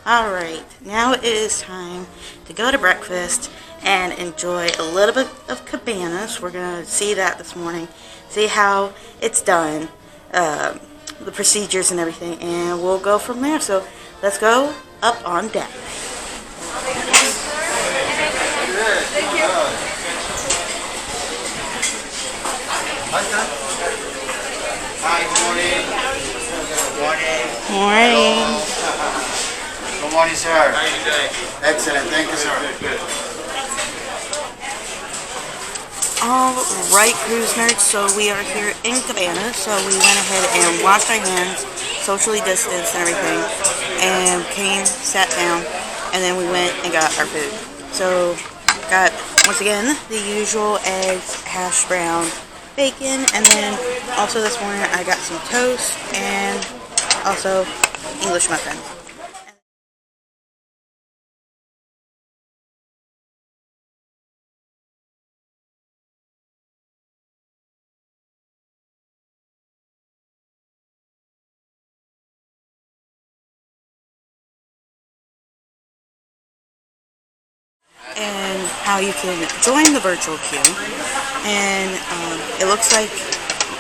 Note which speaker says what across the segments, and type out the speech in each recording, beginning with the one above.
Speaker 1: Alright, now it is time to go to breakfast and enjoy a little bit of cabanas. We're going to see that this morning, see how it's done, the procedures and everything, and we'll go from there. So let's go up on deck.
Speaker 2: Thank you.
Speaker 3: Hi, good morning. Good morning.
Speaker 1: Morning.
Speaker 3: Good morning, sir. How are you doing? Excellent, thank you, sir.
Speaker 1: Alright, cruise nerds, so we are here in Cabana, so we went ahead and washed our hands, socially distanced and everything, and came, sat down, and then we went and got our food. So, got, once again, the usual eggs, hash brown, bacon, and then also this morning I got some toast and also English muffin. And how you can join the virtual queue, and it looks like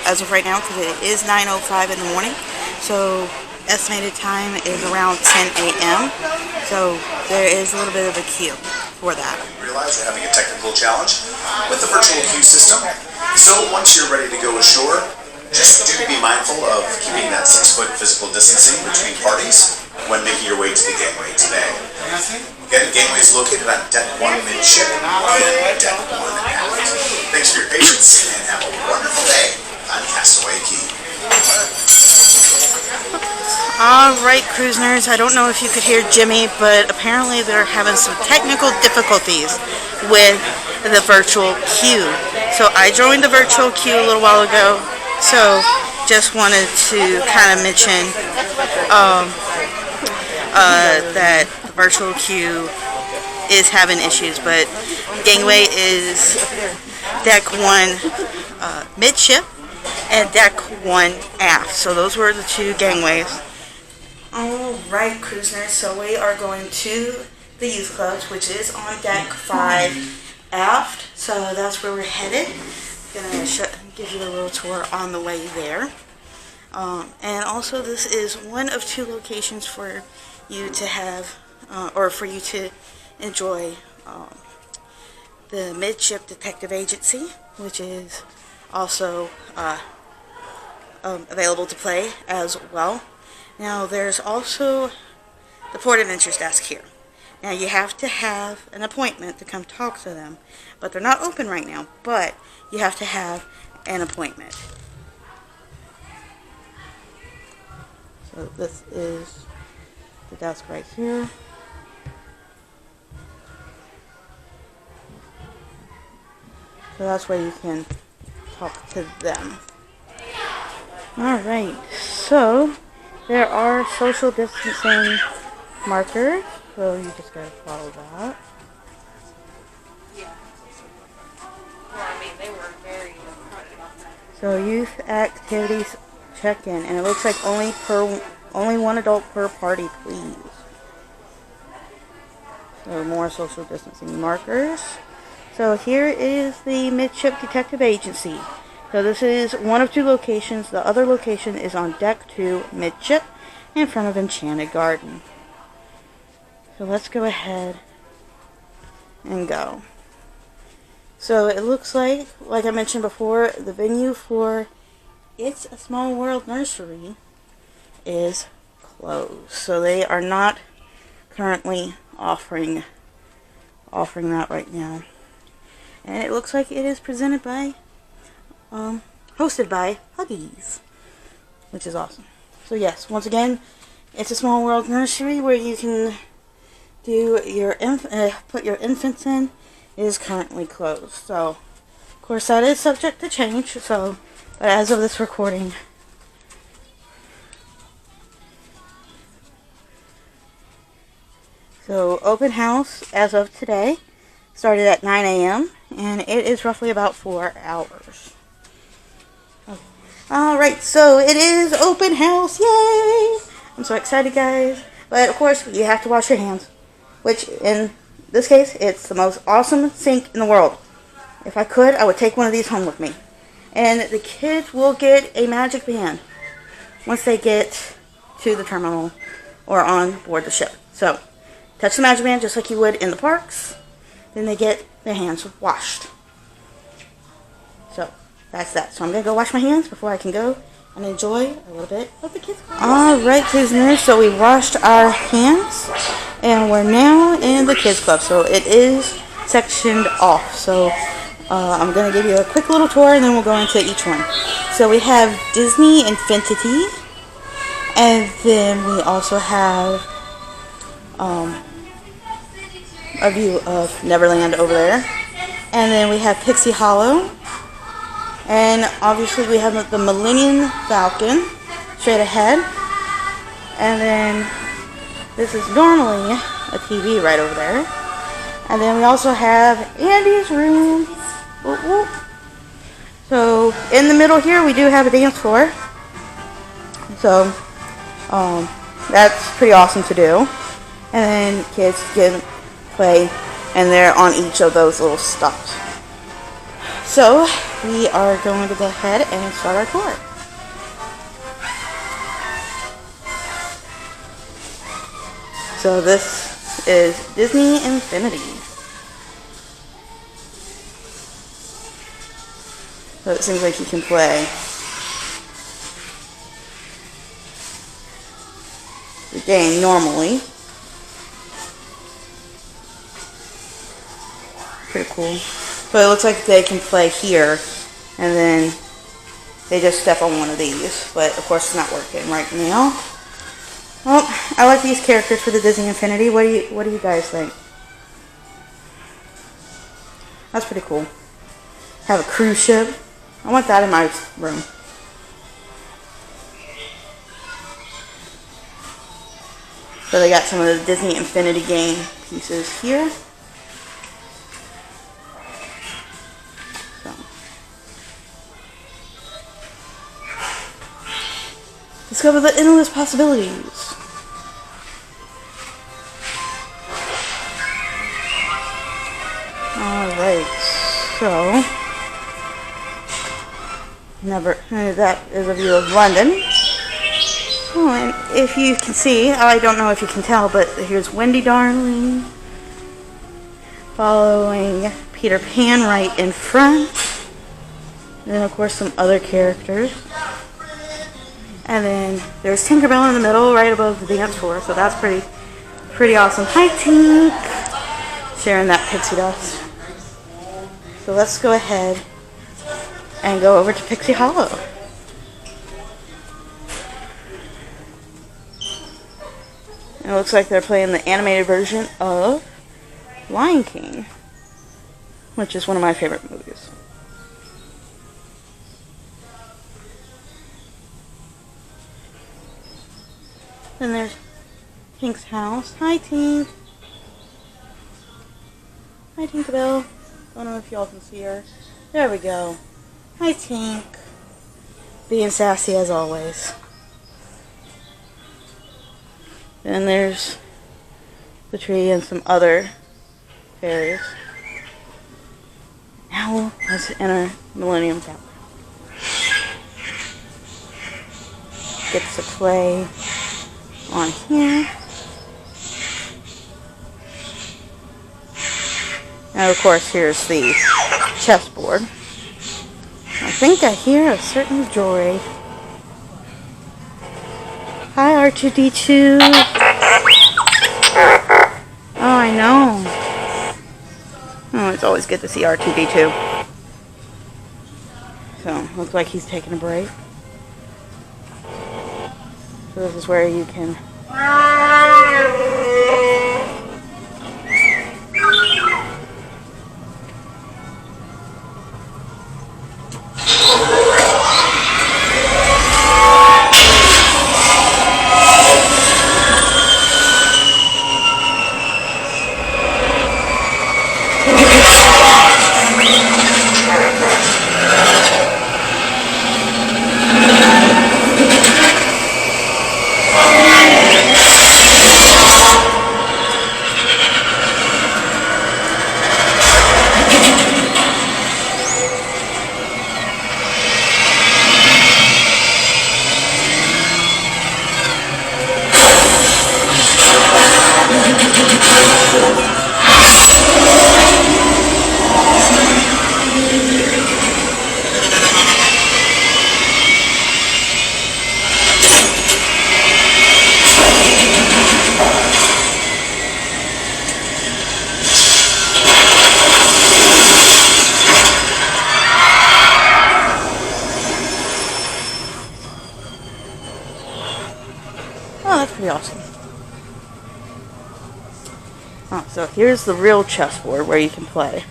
Speaker 1: as of right now, because it is 9:05 in the morning, so estimated time is around 10 a.m. so there is a little bit of a queue for that.
Speaker 4: Realize we're having a technical challenge with the virtual queue system, so once you're ready to go ashore, just do be mindful of keeping that 6-foot physical distancing between parties when making your way to the gangway today. Again, the gangway is located on deck 1 midship and deck 1 aft. Thanks for your patience and have a wonderful day on Castaway Cay.
Speaker 1: Alright, cruise nerds, I don't know if you could hear Jimmy, but apparently they're having some technical difficulties with the virtual queue. So I joined the virtual queue a little while ago, so just wanted to kind of mention that the virtual queue is having issues, but gangway is deck 1 midship and deck 1 aft. So those were the two gangways. Alright, cruise nerds, so we are going to the youth clubs, which is on deck 5 aft. So that's where we're headed. Gonna give you a little tour on the way there. And also this is one of 2 locations for you to have, or for you to enjoy the Midship Detective Agency, which is also available to play as well. Now there's also the Port Adventures desk here. Now you have to have an appointment to come talk to them, but they're not open right now, but you have to have an appointment. So this is the desk right here. So that's where you can talk to them. Alright, so there are social distancing markers, so you just gotta follow that. So youth activities check-in, and it looks like only 1 adult per party, please. So more social distancing markers. So here is the Midship Detective Agency. So this is one of 2 locations. The other location is on deck 2 midship in front of Enchanted Garden. So let's go ahead and go. So it looks like I mentioned before, the venue for It's a Small World Nursery is closed. So they are not currently offering that right now. And it looks like it is presented by, hosted by Huggies, which is awesome. So yes, once again, It's a Small World Nursery, where you can do your put your infants in, is currently closed. So, of course, that is subject to change. So, but as of this recording, so open house as of today started at 9 a.m. and it is roughly about 4 hours. Alright, so it is open house, yay! I'm so excited, guys. But of course, you have to wash your hands, which in this case, it's the most awesome sink in the world. If I could, I would take one of these home with me. And the kids will get a magic band once they get to the terminal or on board the ship. So, touch the magic band just like you would in the parks. Then they get their hands washed. So, that's that. So I'm going to go wash my hands before I can go and enjoy a little bit of the kids' club. Alright, prisoners, so we washed our hands and we're now in the kids' club. So it is sectioned off. So I'm going to give you a quick little tour and then we'll go into each one. So we have Disney Infinity, and then we also have a view of Neverland over there. And then we have Pixie Hollow. And obviously we have the Millennium Falcon straight ahead. And then this is normally a TV right over there. And then we also have Andy's room. Whoop, whoop. So in the middle here we do have a dance floor. So that's pretty awesome to do. And then kids can play and they're on each of those little stops. So we are going to go ahead and start our tour. So this is Disney Infinity. So it seems like you can play the game normally. Pretty cool. So it looks like they can play here, and then they just step on one of these. But of course, it's not working right now. Well, I like these characters for the Disney Infinity. What do you guys think? That's pretty cool. Have a cruise ship. I want that in my room. So they got some of the Disney Infinity game pieces here. Discover the endless possibilities. Alright, so that is a view of London. Oh, and if you can see, I don't know if you can tell, but here's Wendy Darling following Peter Pan right in front. And then of course some other characters. And then there's Tinkerbell in the middle, right above the dance floor. So that's pretty awesome. Hi, Tink! Sharing that pixie dust. So let's go ahead and go over to Pixie Hollow. And it looks like they're playing the animated version of Lion King, which is one of my favorite movies. Then there's Tink's house. Hi, Tink. Hi, Tinkerbell. Don't know if y'all can see her. There we go. Hi, Tink. Being sassy as always. Then there's the tree and some other fairies. Now let's enter Millennium Falcon. Gets to play on here. And of course here's the chessboard. I think I hear a certain droid. Hi, R2-D2. Oh, I know. Oh, it's always good to see R2-D2. So, looks like he's taking a break. So this is where you can Pretty awesome. Oh, so here's the real chessboard where you can play.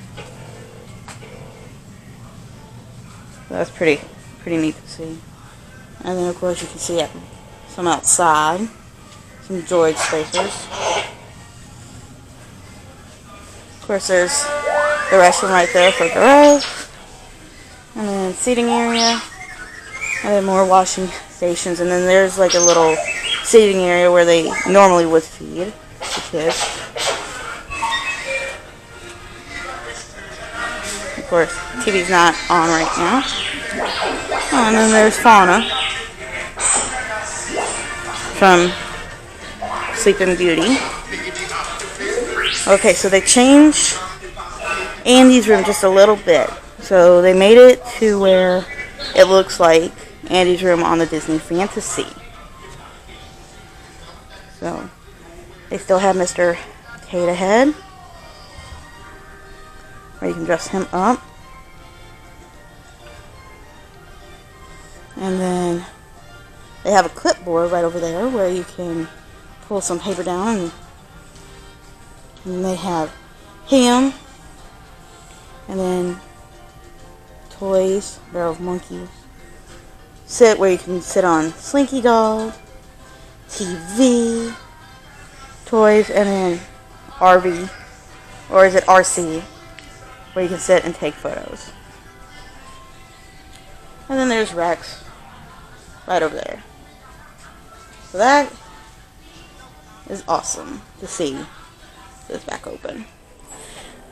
Speaker 1: So that's pretty neat to see. And then of course you can see some outside, some droid spacers. Of course there's the restroom right there for girls, and then seating area, and then more washing stations, and then there's like a little seating area where they normally would feed the kids. Of course, TV's not on right now. Oh, and then there's Fauna from Sleeping Beauty. Okay, so they changed Andy's room just a little bit. So they made it to where it looks like Andy's room on the Disney Fantasy. So they still have Mr. Kate ahead, where you can dress him up. And then they have a clipboard right over there where you can pull some paper down. And they have him. And then toys, barrel of monkeys. Sit where you can sit on Slinky Dog, TV, toys, and then RV, or is it RC, where you can sit and take photos. And then there's Rex right over there. So that is awesome to see this back open.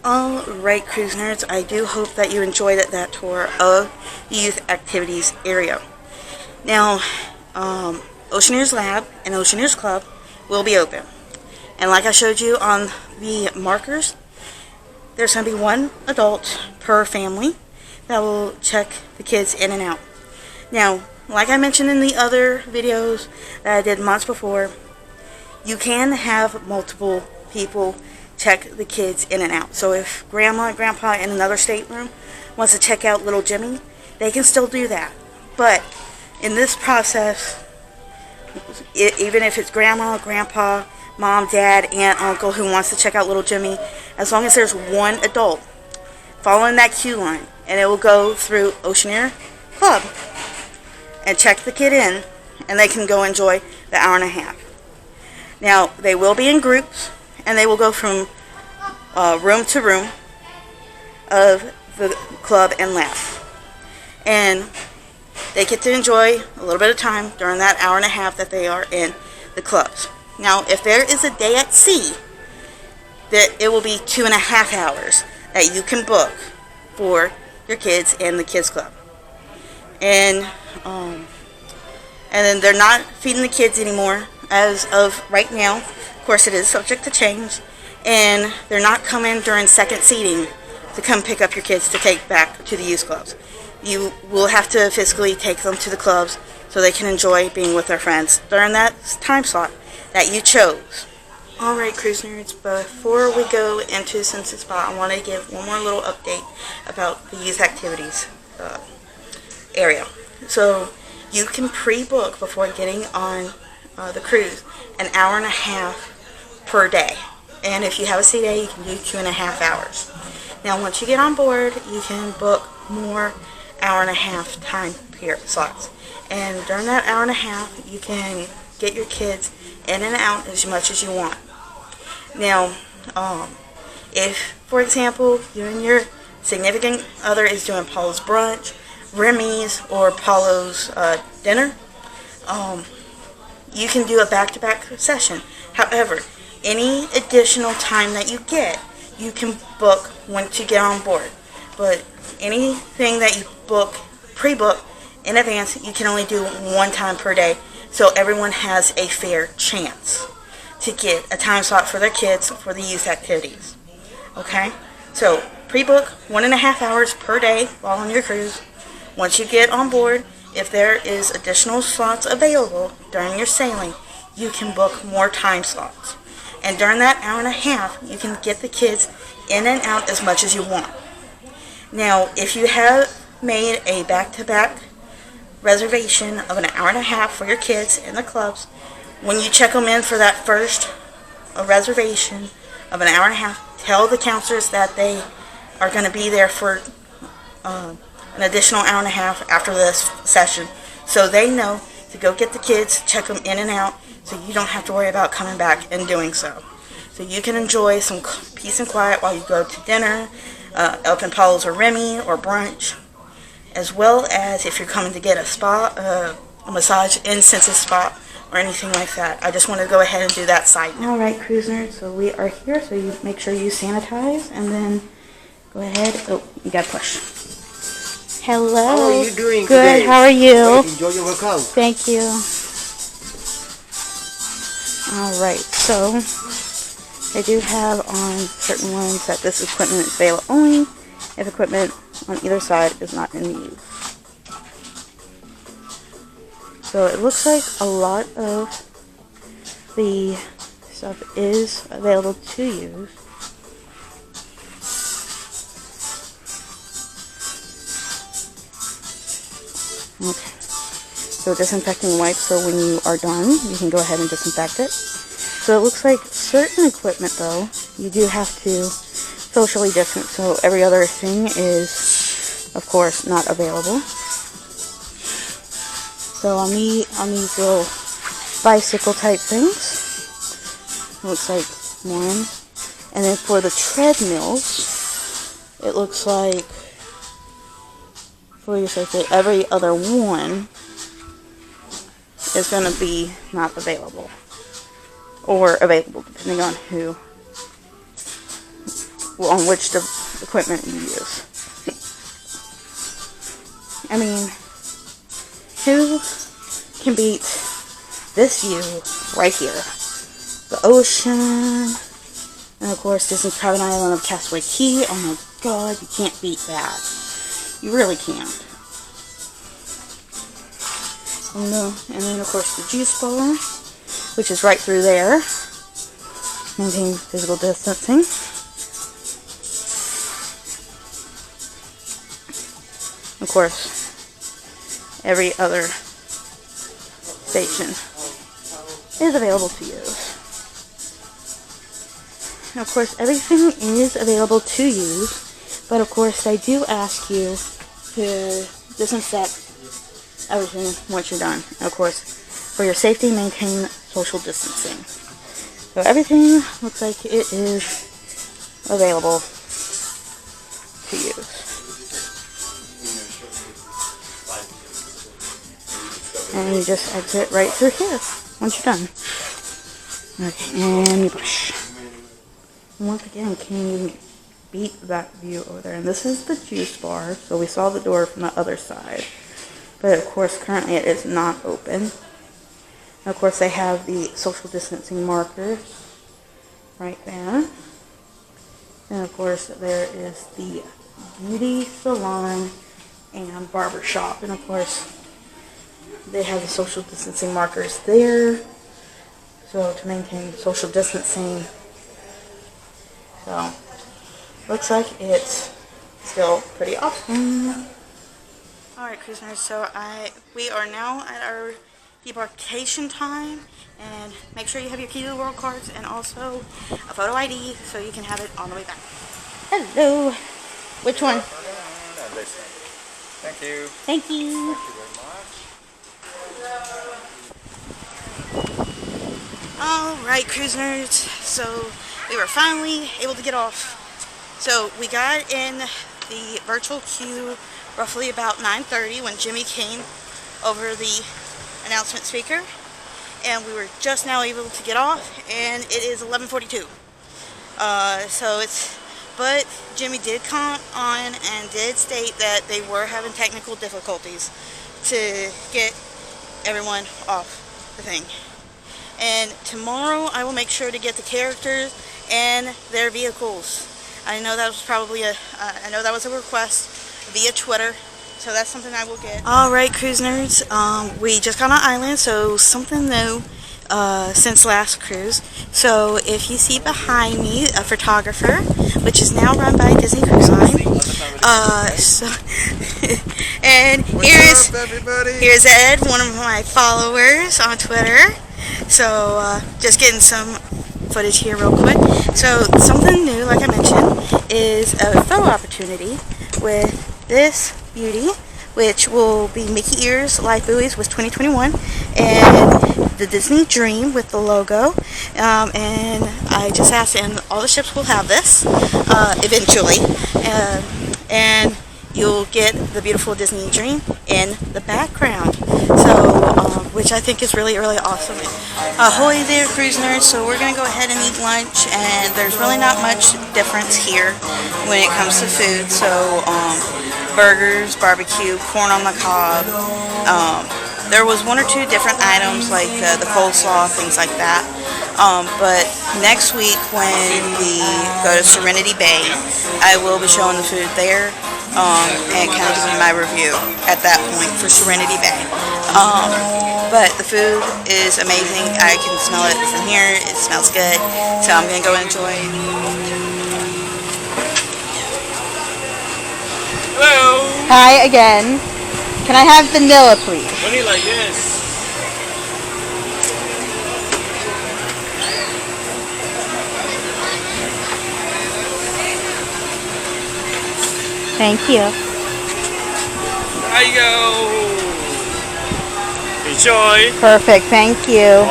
Speaker 1: Alright, cruise nerds, I do hope that you enjoyed that tour of the youth activities area. Now, Oceaneers Lab and Oceaneers Club will be open. And like I showed you on the markers, there's going to be one adult per family that will check the kids in and out. Now, like I mentioned in the other videos that I did months before, you can have multiple people check the kids in and out. So if grandma and grandpa in another stateroom wants to check out little Jimmy, they can still do that. But in this process, even if it's grandma, grandpa, mom, dad, aunt, uncle who wants to check out little Jimmy, as long as there's one adult following that queue line, and it will go through Oceaneer Club and check the kid in, and they can go enjoy the hour and a half. Now, they will be in groups, and they will go from room to room of the club and lab. And they get to enjoy a little bit of time during that hour and a half that they are in the clubs. Now, if there is a day at sea, that it will be 2.5 hours that you can book for your kids in the kids club. And then they're not feeding the kids anymore as of right now. Of course, it is subject to change. And they're not coming during second seating to come pick up your kids to take back to the youth clubs. You will have to physically take them to the clubs so they can enjoy being with their friends during that time slot that you chose. Alright, cruise nerds, before we go into Sunset Spa, I want to give one more little update about the youth activities area. So you can pre-book before getting on the cruise an hour and a half per day. And if you have a sea day, you can do 2.5 hours. Now, once you get on board, you can book more hour and a half time period slots. And during that hour and a half, you can get your kids in and out as much as you want. Now, if, for example, you and your significant other is doing Paula's brunch, Remy's, or Paulo's dinner, you can do a back-to-back session. However, any additional time that you get, you can book once you get on board. But anything that you pre-book in advance, you can only do one time per day, so everyone has a fair chance to get a time slot for their kids for the youth activities. Okay? So, pre-book 1.5 hours per day while on your cruise. Once you get on board, if there is additional slots available during your sailing, you can book more time slots. And during that hour and a half, you can get the kids in and out as much as you want. Now, if you have made a back-to-back reservation of an hour and a half for your kids in the clubs, when you check them in for that first reservation of an hour and a half, tell the counselors that they are going to be there for an additional hour and a half after this session, so they know to go get the kids, check them in and out, so you don't have to worry about coming back and doing so. So you can enjoy some peace and quiet while you go to dinner, up in Paul's or Remy, or brunch, as well as if you're coming to get a spa, a massage in Senses Spa, or anything like that. I just want to go ahead and do that side. Alright, cruise nerds, so we are here, so you make sure you sanitize, and then go ahead. Oh, you gotta push. Hello.
Speaker 5: How are you doing
Speaker 1: Good,
Speaker 5: today?
Speaker 1: how are you?
Speaker 5: Enjoy your workout.
Speaker 1: Thank you. Alright, so they do have on certain ones that this equipment is available only if equipment on either side is not in use. So it looks like a lot of the stuff is available to use. Okay. So disinfecting wipes, so when you are done, you can go ahead and disinfect it. So it looks like certain equipment, though, you do have to socially distance, so every other thing is, of course, not available. So on these little bicycle type things, looks like one. And then for the treadmills, it looks like, for your safety, every other one is going to be not available. Or available, depending on on which equipment you use. I mean, who can beat this view right here? The ocean, and of course Disney's private island of Castaway Cay. Oh my god, you can't beat that. You really can't. And then of course the juice bar, which is right through there. Maintain physical distancing. Of course, every other station is available to use. And of course, everything is available to use, but of course, they do ask you to disinfect everything once you're done. And of course, for your safety, maintain social distancing. So everything looks like it is available to use. And you just exit right through here once you're done. Okay, and you push. And once again, can you beat that view over there? And this is the juice bar, so we saw the door from the other side. But of course, currently it is not open. And of course, they have the social distancing markers right there. And of course, there is the beauty salon and barber shop. And of course, they have the social distancing markers there. So to maintain social distancing. So, looks like it's still pretty awesome. Alright, cruisers, so we are now at our debarkation time, and make sure you have your key to the world cards and also a photo ID so you can have it on the way back. Hello. Which one?
Speaker 3: Thank you.
Speaker 1: Thank you.
Speaker 3: Thank you very much.
Speaker 1: Alright, cruisers, so we were finally able to get off. So we got in the virtual queue roughly about 9:30 when Jimmy came over the announcement speaker, and we were just now able to get off, and it is 11:42. But Jimmy did come on and did state that they were having technical difficulties to get everyone off the thing. And tomorrow I will make sure to get the characters and their vehicles. I know that was probably a request via Twitter, so that's something I will get. Alright, cruise nerds, we just got on island, so something new since last cruise. So if you see behind me a photographer, which is now run by DisneyCruiseline, and here's Ed, one of my followers on Twitter. So just getting some footage here real quick. So something new, like I mentioned, is a photo opportunity with this beauty, which will be Mickey Ears Life Buoys with 2021, and the Disney Dream with the logo. And I just asked, and all the ships will have this eventually, and you'll get the beautiful Disney Dream in the background. So, which I think is really, really awesome. Ahoy there, cruise nerds. So we're going to go ahead and eat lunch, and there's really not much difference here when it comes to food. So, burgers, barbecue, corn on the cob. There was one or two different items like the coleslaw, things like that. But next week when we go to Serenity Bay, I will be showing the food there. And kind of giving my review at that point for Serenity Bay. But the food is amazing. I can smell it from here. It smells good. So I'm going to go enjoy.
Speaker 2: Hello.
Speaker 1: Hi again. Can I have vanilla, please?
Speaker 2: Only like this.
Speaker 1: Thank you.
Speaker 2: There you go. Enjoy.
Speaker 1: Perfect. Thank you.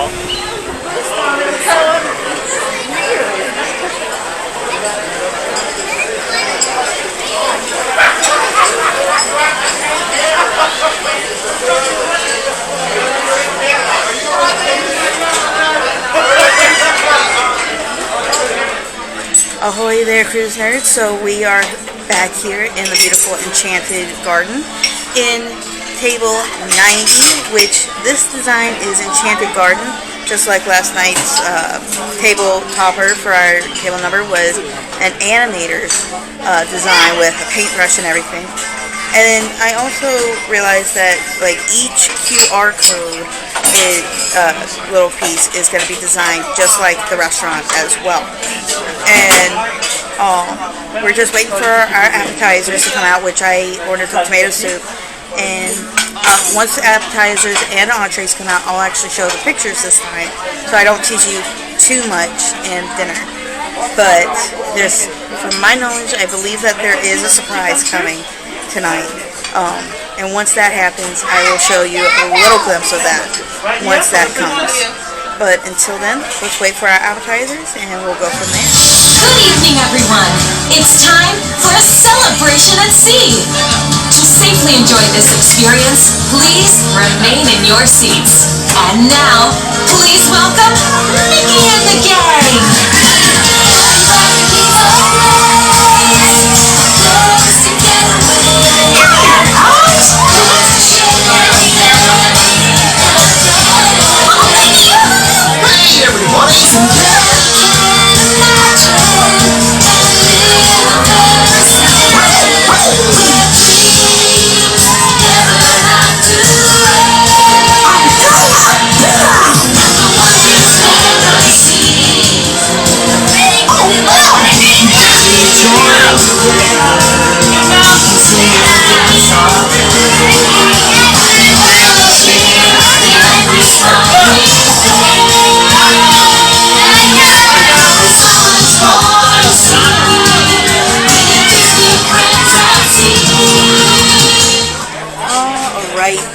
Speaker 1: Ahoy there, cruise nerds. So we are back here in the beautiful Enchanted garden in table 90, which this design is Enchanted Garden, just like last night's table topper for our table number was an animator's design with a paintbrush and everything. And then I also realized that like each QR code little piece is going to be designed just like the restaurant as well. And we're just waiting for our appetizers to come out, which I ordered the tomato soup. And once the appetizers and entrees come out, I'll actually show the pictures this time, so I don't teach you too much in dinner. But there's, from my knowledge, I believe that there is a surprise coming tonight. And once that happens, I will show you a little glimpse of that once that comes. But until then, let's wait for our appetizers and we'll go from there.
Speaker 5: Good evening, everyone. It's time for a celebration at sea. To safely enjoy this experience, please remain in your seats. And now, please welcome Mickey and the gang.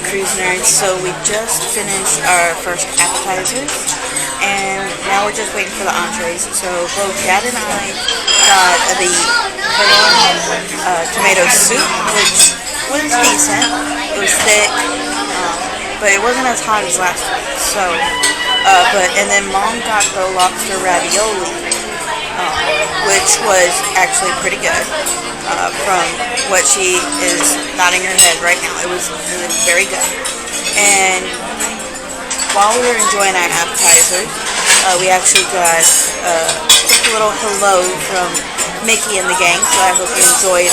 Speaker 1: Cruise nerds, so we just finished our first appetizers and now we're just waiting for the entrees. So both Dad and I got the tomato soup, which was decent. It was thick, but it wasn't as hot as last week. So, and then Mom got the lobster ravioli, which was actually pretty good. From what she is nodding her head right now. It was very good. And while we were enjoying our appetizers, we actually got just a little hello from Mickey and the gang, so I hope you enjoyed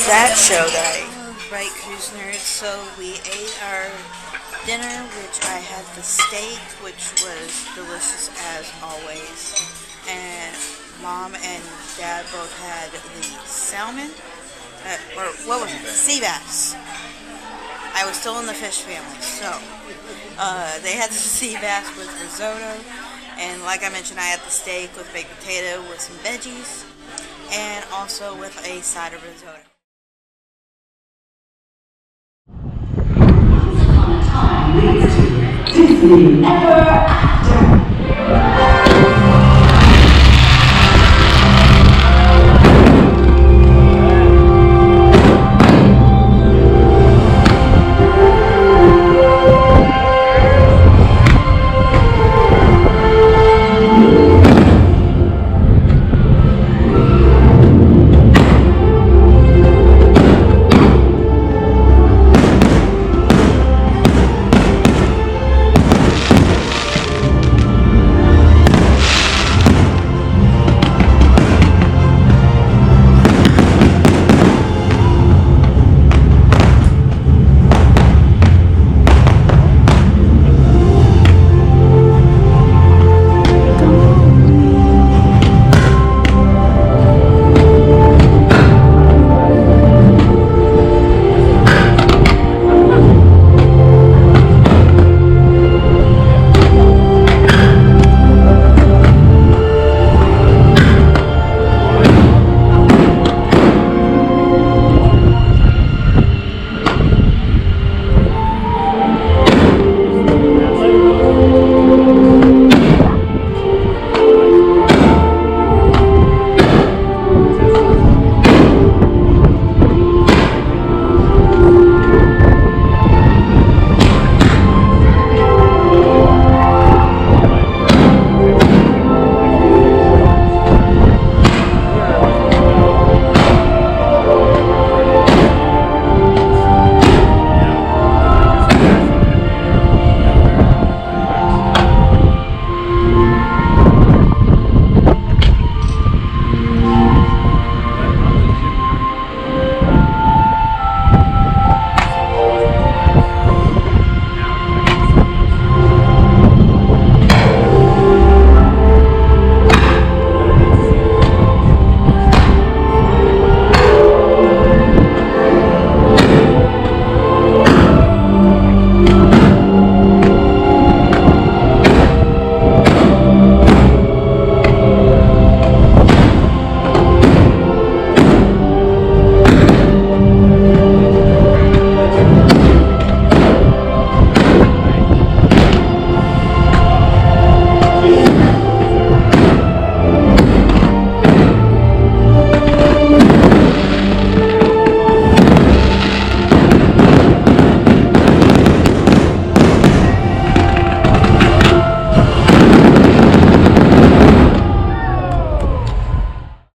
Speaker 1: that show that Right, cruise nerds, so we ate our dinner, which I had the steak, which was delicious as always. And Mom and Dad both had the salmon, or what was it? Sea bass. I was still in the fish family. So they had the sea bass with risotto, and like I mentioned, I had the steak with baked potato with some veggies, and also with a side of risotto.
Speaker 6: Disney Ever After.